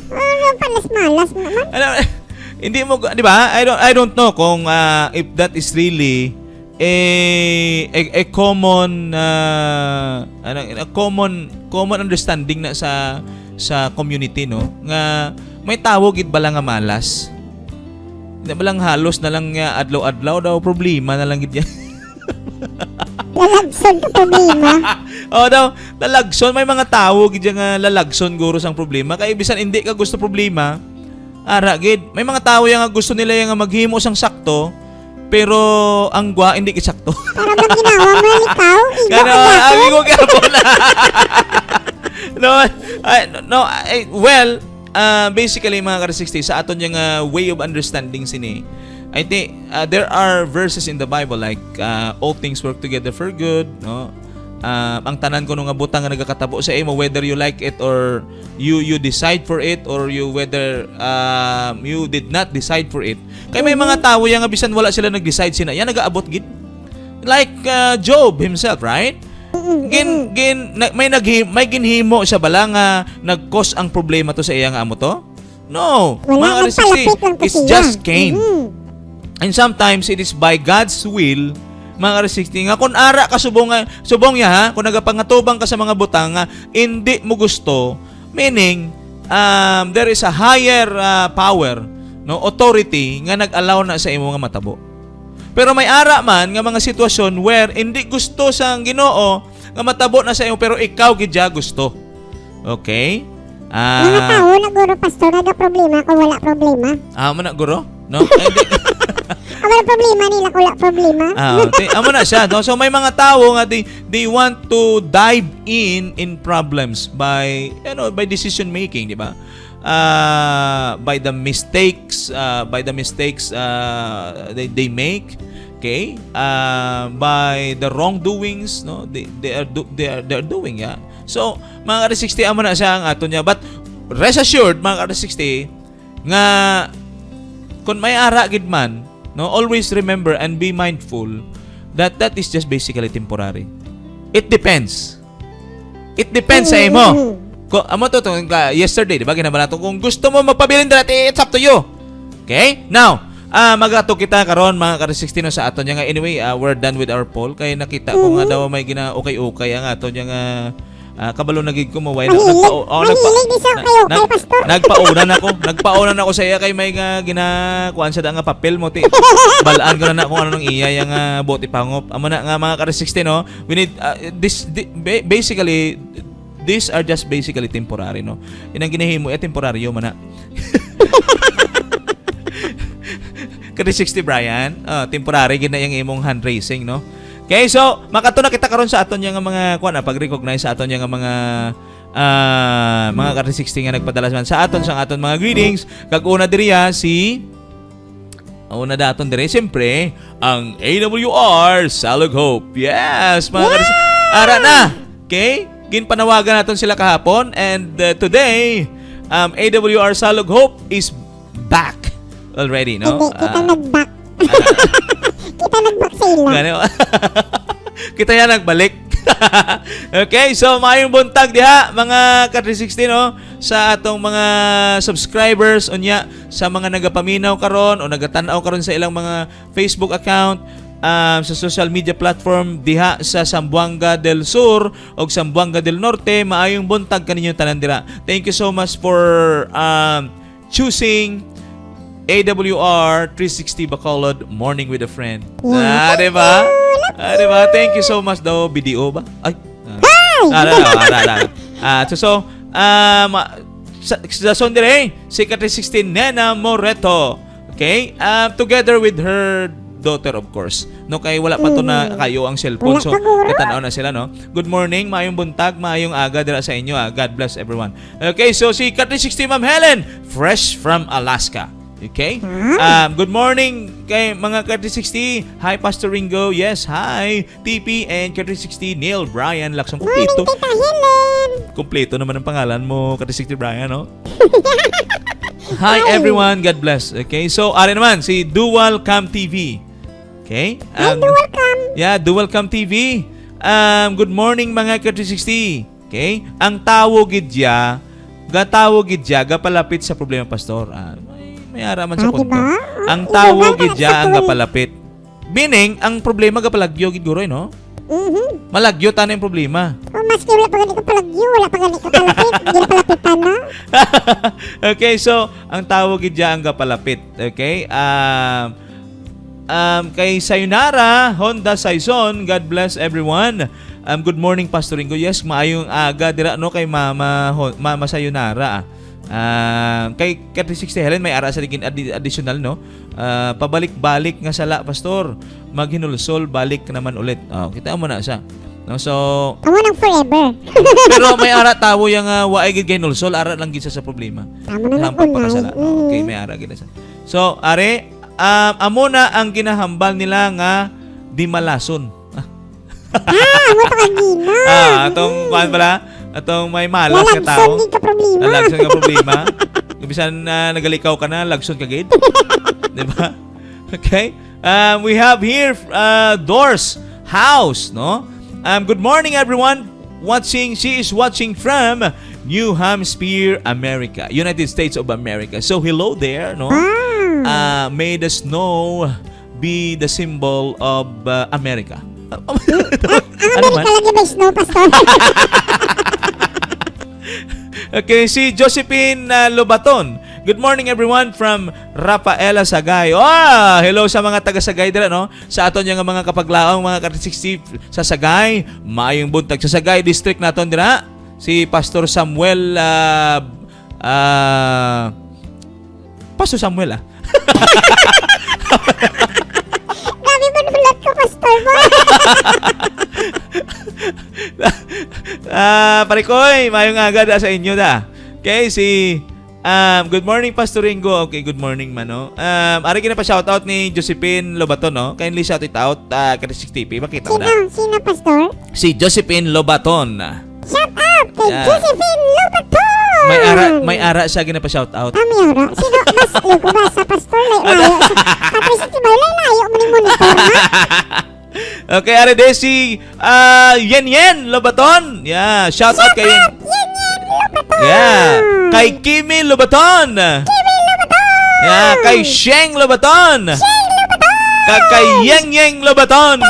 Palas-malas naman. Hindi mo, di ba? I don't know kung if that is really a common common understanding na sa community no, nga may tawo gid bala nga malas. Hindi ba lang halos na lang nga adlaw-adlaw daw problema na lang gid yan. Lalagson ka problema. Daw, lalagson may mga tawo gid nga lalagson guro sang problema kay bisan hindi ka gusto problema. Ara gid, may mga tao yang gusto nila yang maghimo sang sakto, pero ang gwa hindi kisakto. Para bang ginawa mo ikaw? Kano, abi ko gapon. Basically mga ka-360 sa aton yung way of understanding sini. I think there are verses in the Bible like all things work together for good, no? Ang tanan ko nga butang nga nagakatabo sa imo whether you like it or you decide for it or whether you did not decide for it. Kay may mga tawo yang bisan wala sila nag-decide sina yan nagaabot gid. Like Job himself, right? May ginhimo siya bala nga nag-cause ang problema to sa iya nga amo to? No. Mga ka-360, it's just came. And sometimes it is by God's will mga ka-360 nga kung ara ka subong niya ha, kung nagapangatubang ka sa mga butang nga hindi mo gusto, meaning there is a higher power, no, authority nga nag-allow na sa imo nga matabo. Pero may ara man nga mga sitwasyon where hindi gusto sang Ginoo nga matabo na sa imo pero ikaw gid gusto. Okay? Mga tao na guro pastor naga problema kung wala problema. Mo na guro? No? Wala problema nila kung wala problema. Amo na siya, no? So may mga tao nga they want to dive in problems by decision making, di ba? By the mistakes they make, okay? By the wrongdoings, no? They are doing, yeah. So mga ka-360 amo na siya ang ato niya, but rest assured mga ka-360 nga kung may ara gid man, no, always remember and be mindful that is just basically temporary. It depends. It depends sa imo. Amo to yesterday, di ba? Ginawa nato kung gusto mo magpabilin dati, it's up to you. Okay? Now, magato kita karon mga ka-360 no, sa ato nga. Anyway, we're done with our poll kay nakita ko nga daw may gina okay ang ato nga kabalo nagig ko maway na nagpauna na ako sa iya kay may nga ginakuan sa nga papel mo ti balaan ko na kung ano nang iya yang boti pangop amo na nga mga ka-360 no, we need basically these are just basically temporary no, inang ginahimo temporaryo man na. Ka-360 Brian, temporary gid na yang imong hand raising no. Okay, so makato na kita karon sa aton nga mga pag-recognize sa aton nga mga ka-360 nga nagpadala man sa aton mga greetings. Kag una diriya una daton dire siyempre ang AWR Salug Hope. Yes, mga ara na. Okay? Ginpanawagan naton sila kahapon and today AWR Salug Hope is back already, no? Kita nag-back. Kita Kita nagbak sa ila. Gani. Kita yan nagbalik. Okay, so maayong buntag diha mga ka-360 no sa atong mga subscribers unya sa mga nagapaminaw karon o nagatanaw karon sa ilang mga Facebook account sa social media platform diha sa Zamboanga del Sur o Zamboanga del Norte. Maayong buntag kaninyong tanan dira. Thank you so much for choosing AWR 360 Bacolod Morning with a Friend. Diba? Diba? Thank you so much daw. BDO ba? Ay. Sa sondire, si Ka360 Nena Moreto. Okay? Together with her daughter, of course. No, kay wala pa to na kayo ang cellphone. So, katanaw na sila, no? Good morning, maayong buntag, maayong aga dira sa inyo. God bless everyone. Okay, so si Ka360 Ma'am Helen, fresh from Alaska. Okay? Good morning kay mga Ka360. Hi, Pastor Ringo. Yes, hi. TP and Ka360 Neil Brian Laksong. Kompleto. Morning, Tita Helen. Kompleto naman ang pangalan mo, Ka360 Brian, no? Hi, everyone. God bless. Okay? So, ari naman, si Dual Cam TV. Okay? Hi, Dual Cam. Yeah, Dual Cam TV. Good morning, mga Ka360. Okay? Ang tawagid ya, gapalapit sa problema, Pastor. May araman sa punto. Diba? Ang tawagid ya ang gapalapit. Meaning, ang problema gapalagyo gid guroy, no? Malagyo ta na yung problema. Maski wala pa gani ka palagyo, wala pa gani ka palapit, hindi na palapitan na. Okay, so, ang tawagid ya ang gapalapit. Okay? Kay Sayonara, Honda Saison, God bless everyone. Good morning, Pastor Ringo. Yes, maayong aga dira no kay Mama Sayonara. Kay Ka360 Helen may ara sa ligin additional no. Pabalik-balik nga sala, Pastor. Maghinulsol, balik naman ulit. Kita mo na siya. No, so amo nang forever. pero may ara tawo yang waay gid hinulsol, ara lang gid sa problema. Tama na Hampak pa unay. kasala. Okay, may ara gid sa. So, are amo na ang ginahambal nila nga di malason. Amo to kagina. Atong kuan pala, atong may malas ka tao. Lalagson ka problema. Lagson ka problema. Bisan nagalikaw ka na, lagson ka gid. 'Di ba? Okay? We have here Doors House, no? Good morning everyone. She is watching from New Hampshire, America, United States of America. So hello there, no? May the snow be the symbol of America. Ang Amerika lagi may snow, Pastor. Okay, si Josephine Lobaton. Good morning everyone from Rafaela, Sagay. Hello sa mga taga Sagay dira no. Sa aton yang mga kapaglaong mga Ka360 sa Sagay, maayong buntag sa Sagay district naton dira. Si Pastor Samuel Pastor Samuel Grabe man bulat ka, Pastor mo. Parikoy, mayong aga da sa inyo da. Okay, si good morning Pastor Ringo. Okay, good morning man no. Ari kina pa shoutout ni Josephine Lobaton no. Kindly shout it out Ka360 TV. Makita mo na. Sino, Pastor? Si Josephine Lobaton. Shout out kay Josephine Lobaton. May ara siya gina pa shoutout. May ara. Sino? Mas lugo ba sa Pastor? Layo sa Ka360 ba? Layo mo ni monitor ha? Okay, ari de si Yen Lobaton. Yeah, shout out kay Yan Lobaton. Yeah, kay Kimi Lobaton. Yeah, kay Sheng Lobaton. Kay Yeng Lobaton.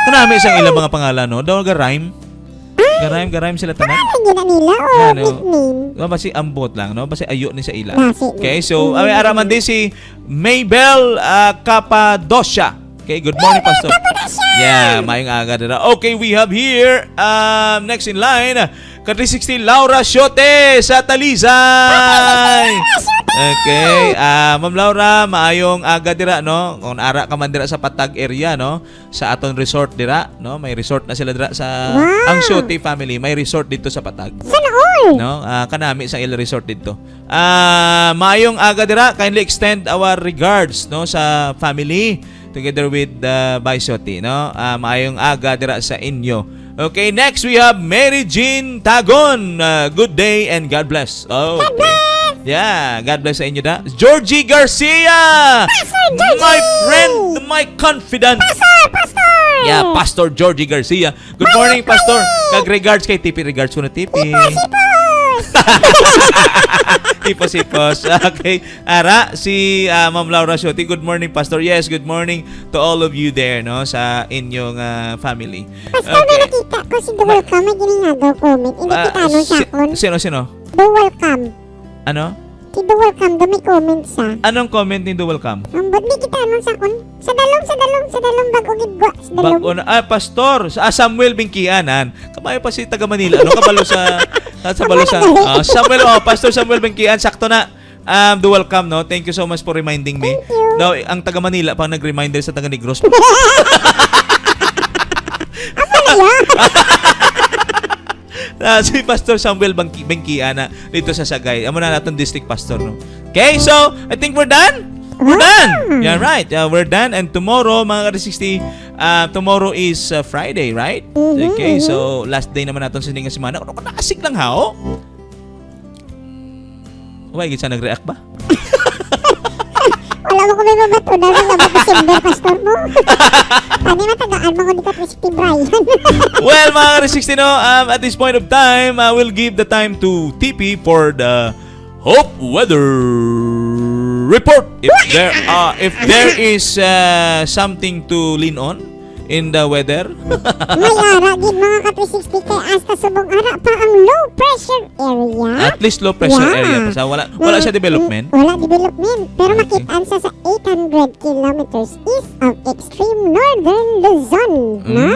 Kanami isang ilang mga pangalan no. Daw ga-rhyme. Ga-rhyme sila tanan. Hindi na nila o nickname. Basi ambot lang no. Basi ayo ni sa ila. Okay, so araman din si Maybell Capadocia. Okay, good morning Pastor. Yeah, mayong aga dira. Okay, we have here next in line Ka360 Laura Siote sa Talisay. Okay, Ma'am Laura, maayong aga dira no. Kung ara ka man dira sa Patag area no, sa aton resort dira no, may resort na sila dira sa ang Siote family, may resort dito sa Patag. Sana all. No, kanami sa ila resort dito. Maayong aga dira, kindly extend our regards no sa family together with Baisote no. Maayong aga dira sa inyo. Okay, next we have Mary Jean Tagon. Good day and God bless. Oh, okay. Yeah, God bless sa inyo da. Georgie Garcia! My friend, my confidant. Pastor! Yeah, Pastor Georgie Garcia. Good morning, Pastor. Kag-regards kay Tipi. Regards ko na Tipi. Tipos. Okay. Ara, si Ma'am Laura Shoti. Good morning, Pastor. Yes, good morning to all of you there, no, sa inyong family. Pastor, may nakita ko si Dual Cam. May gininga daw comment. Hindi kita anong sa akon. Sino? Dual Cam. Ano? Si Dual Cam daw may comment sa. Anong comment ni Dual Cam? Ba't di kita anong sa akon? Sa dalong bago gidwa. Sa dalong. Pastor, sa Samuel Bingkianan. Kamayo pa si taga Manila. Ano kabalo sa balo sa Samuel, Pastor Samuel Bingkian, sakto na. Dual Cam, no? Thank you so much for reminding me. Daw ang taga Manila pang nag-reminder sa taga Negros. Si Pastor Samuel Bingkian dito sa Sagay. Amo na natin district pastor, no? Okay, so I think we're done. We're done. Yeah, right. We're done. And tomorrow, mga ka-60, tomorrow is Friday, right? Okay, so last day naman natin sa semana. Ano ka nakasig lang, hao? Why, gitsa nag-react ba? Wala mo ko may mabato na rin naman December, Pastor mo. Pani matagaan mo ko di ka 360 Brian. Well, mga ka-60, no, at this point of time, we'll give the time to TP for the Hope Weather Report. If there is something to lean on in the weather. May ara gid mga ka-360 kay hasta subong ara pa ang low pressure area. At least low pressure area pa sa wala siya development. Wala development pero makitaan sa 800 kilometers east of extreme northern Luzon, no?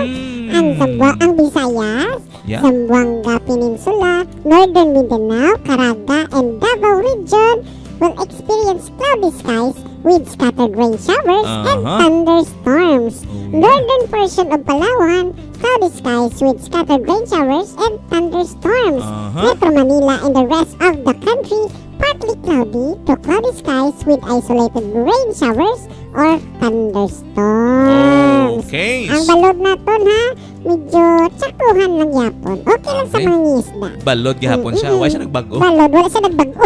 Ang Visayas, Zamboanga Peninsula, Northern Mindanao, Caraga, and Davao region will experience cloudy skies with scattered rain showers and thunderstorms. Northern portion of Palawan, cloudy skies with scattered rain showers and thunderstorms. Metro Manila and the rest of the country, partly cloudy to cloudy skies with isolated rain showers or thunderstorms. Okay. Ang balod naton ha, medyo tsakuhan lang yapon. Okay lang sa mga isda. Balod gihapon siya. Why siya nagbago? Balod, wala siya nagbago.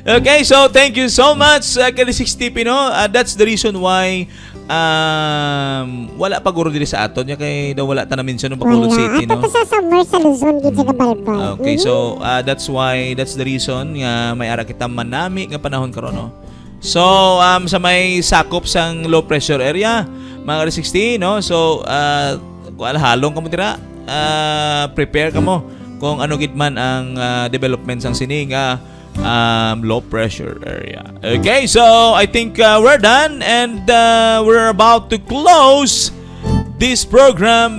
Okay, so thank you so much, Kali60 no. That's the reason why wala pa guro diri sa aton nya kay daw wala ta na mention ng Bacolod City, no. Ato sa summer sa Luzon gid sa Gabalbal. Okay, so that's the reason nga may ara kita manami nga panahon karon, no. So sa may sakop sang low pressure area, mga Kali60, no. So halong kamo dira, prepare kamo kung ano gid man ang development sang sining low pressure area. Okay, so I think we're done and we're about to close this program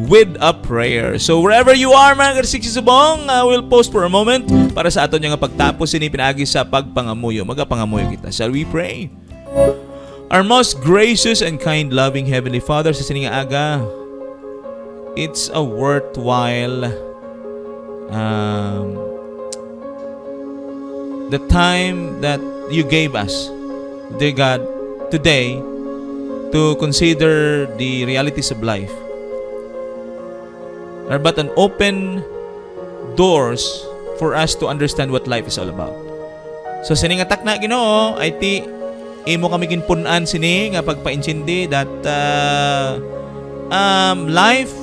with a prayer. So wherever you are, mga ka-60 subong, we'll pause for a moment para sa aton nga pagtapos ini pinaagi sa pagpangamuyo. Magapangamuyo kita. Shall we pray? Our most gracious and kind loving Heavenly Father, sa sining aga, it's a worthwhile the time that you gave us, dear God, today to consider the realities of life are but an open doors for us to understand what life is all about. So sining atak na Ginoo, ay ti imo kami ginpunan sini nga pagpaintindi that life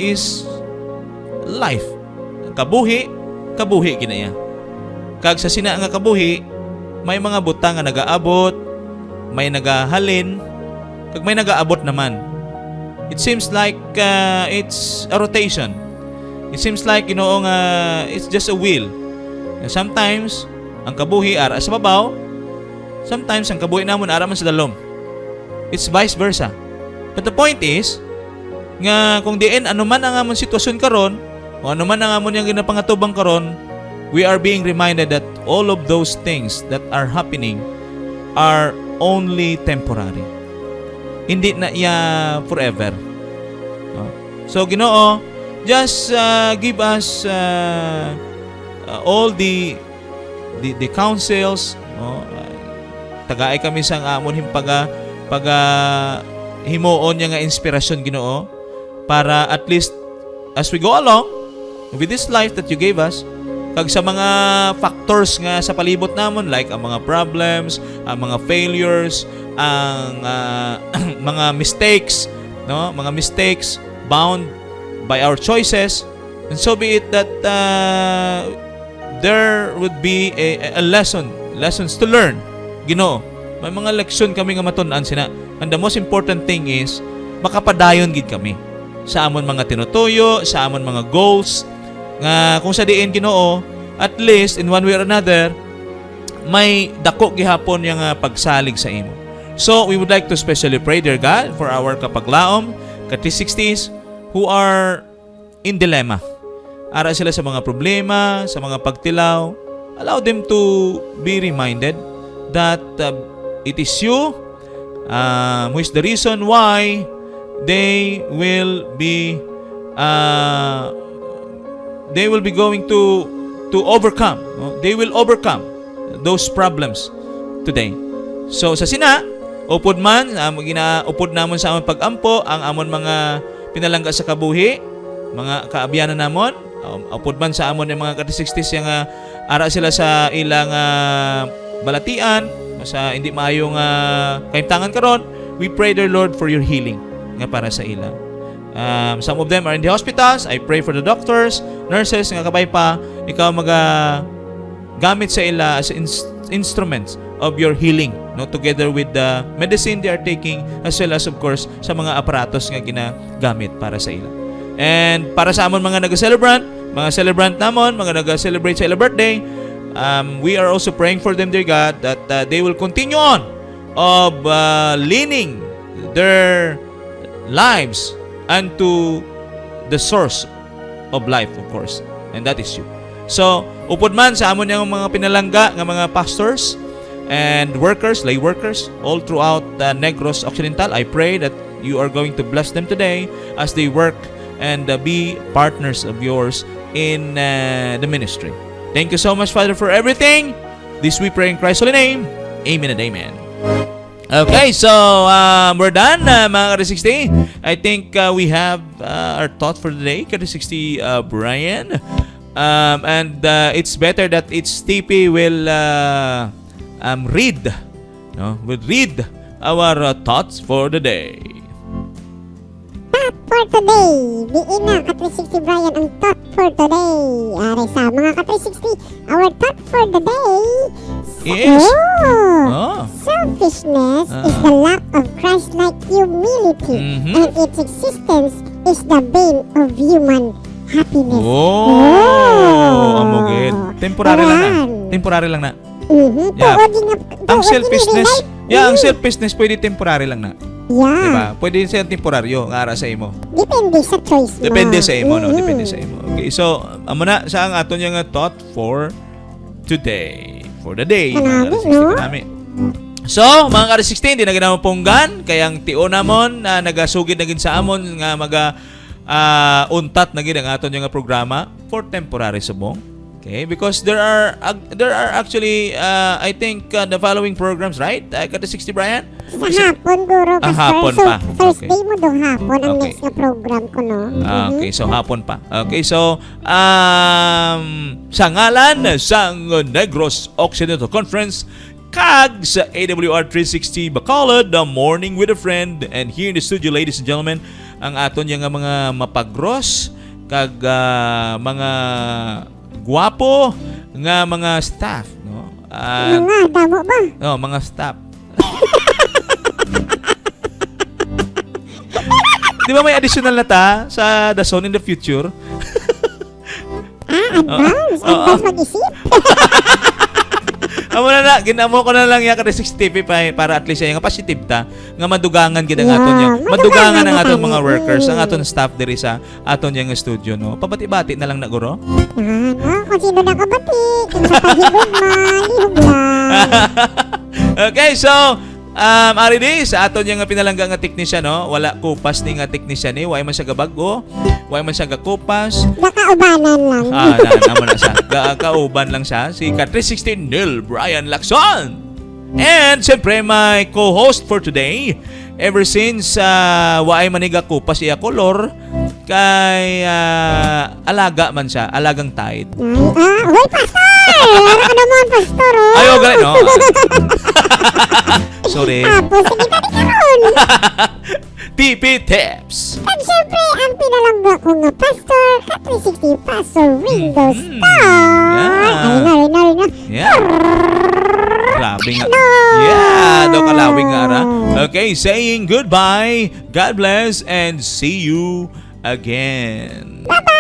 is life. Kabuhi kinaya. Kag sa sina nga kabuhi, may mga butang nga nagaabot, may nagahalin, kag may nagaabot naman. It seems like it's a rotation. It seems like it's just a wheel. Sometimes ang kabuhi ara sa babaw, sometimes ang kabuhi namon ara man sa dalom. It's vice versa. But the point is nga kung diin ano man ang amon sitwasyon karon, o ano man ang amon yang ginapangatubang karon, we are being reminded that all of those things that are happening are only temporary. Hindi na iya forever. So Ginoo, just give us all the counsels, tagaay kami sang amon himpaga himuon niya nga inspirasyon Ginoo para at least as we go along with this life that you gave us, kag sa mga factors nga sa palibot namon like ang mga problems, ang mga failures, ang mga mistakes, no? Mga mistakes bound by our choices, and so be it that there would be a lessons to learn. Ginoo, may mga leksyon kami nga matun-an sina. And the most important thing is makapadayon gid kami sa amon mga tinutuyo, sa amon mga goals nga kung sa diin Ginoo, at least in one way or another may dako gihapon yang pagsalig sa imo. So we would like to specially pray, dear God, for our kapaglaom, ka-360s who are in dilemma. Ara sila sa mga problema, sa mga pagtilaw. Allow them to be reminded that it is you who is the reason why they will be going to overcome. No? They will overcome those problems today. So sa sina, upod man, upod namon sa amon pagampo ang amon mga pinalangga sa kabuhi, mga kaabyanan namon, upod man sa amon yung mga ka-360s yung ara sila sa ilang balatian, sa hindi maayong kaimtangan karon. We pray, dear Lord, for your healing nga para sa ilang. Some of them are in the hospitals. I pray for the doctors, nurses nga kabay pa, ikaw gamit sa ila as instruments of your healing, no, together with the medicine they are taking, as well as of course sa mga aparatos nga ginagamit para sa ila. And para sa amon mga mga celebrant namon, mga nag-celebrate sa ila birthday, we are also praying for them, dear God, that they will continue on of leaning their lives unto the source of life, of course, and that is you. So, upod man sa amon yung mga pinalangga ng mga pastors and workers, lay workers, all throughout Negros Occidental, I pray that you are going to bless them today as they work and be partners of yours in the ministry. Thank you so much, Father, for everything. This we pray in Christ's holy name. Amen and amen. Okay, so we're done, mga ka-360. I think we have our thought for the day, ka-360 Brian. And it's better that it's TP will read our thoughts for the day. Thought for today. Diin na ka-360 Brian ang thought for today. Ari sa mga ka-360, our thought for the day Yes. Selfishness is the lack of Christ-like humility, and its existence is the bane of human happiness. Amogit. Temporary lang na. Temporary lang na. Yeah. Ang selfishness pwede temporary lang na. Yeah. Diba? Pwede siya temporaryo ng ara sa imo. Depende sa choice mo. Depende sa imo, no? Depende sa imo. Okay, so amo na sa ang aton yung thought for today. For the day. So, mga ka-360, hindi na ginamang punggan. Kaya ang tio namon na nagasugid na gin sa amon nga untat na gid ang aton yung programa for temporary subong. Okay, because there are actually I think the following programs, right? Ka-360 Brian? Sa hapon guro ka. Hapon pa. Thursday Okay. mo daw hapon ang Okay. next na program ko, no? Okay, so hapon pa. Okay, so sa ngalan sang Negros Occidental Conference kag sa AWR 360 Bacolod, The Morning with a Friend, and here in the studio, ladies and gentlemen, ang aton yung mga mapagros kag mga guwapo nga mga staff, no? Mga damo ba? No, mga staff. Di ba may additional na ta sa The Zone in the future? Advance mag-isip. Amo na ginamo ko na lang ya ka-360 TV para at least yung positive ta nga madugangan gid ang aton yang madugangan ang aton mga workers, ang aton staff diri sa aton yang studio, no. Pabati-bati na lang na guro. Kung sino nakabati, kung sa paghigog man, ihog lang. Okay, so ari di sa aton yang pinalangga nga teknisyan, no. Wala kupas ni nga teknisyan ni, way man siya gabago, way man siya gakupas. Nakaubanan lang. Naman na siya. Kauban lang siya. Si ka-360 Neil Brian Lacson. And siyempre, my co-host for today. ever since waay maniga ko pa siya kolor kay alaga man siya, alagang tide. Hoy, pastor! Ano ka naman, pastor? Oh? Ayo, gali, no? Sorry. Tapos, sige tadi karon. TP Tips. At syempre, ang pinalangga ko nga pastor, ka 360 Pastor Ringo Starr. Yeah. Ay, na. Yeah. Grabe nga. Yeah, daw kalawing nga ara. Okay, saying goodbye, God bless, and see you again. Bye-bye!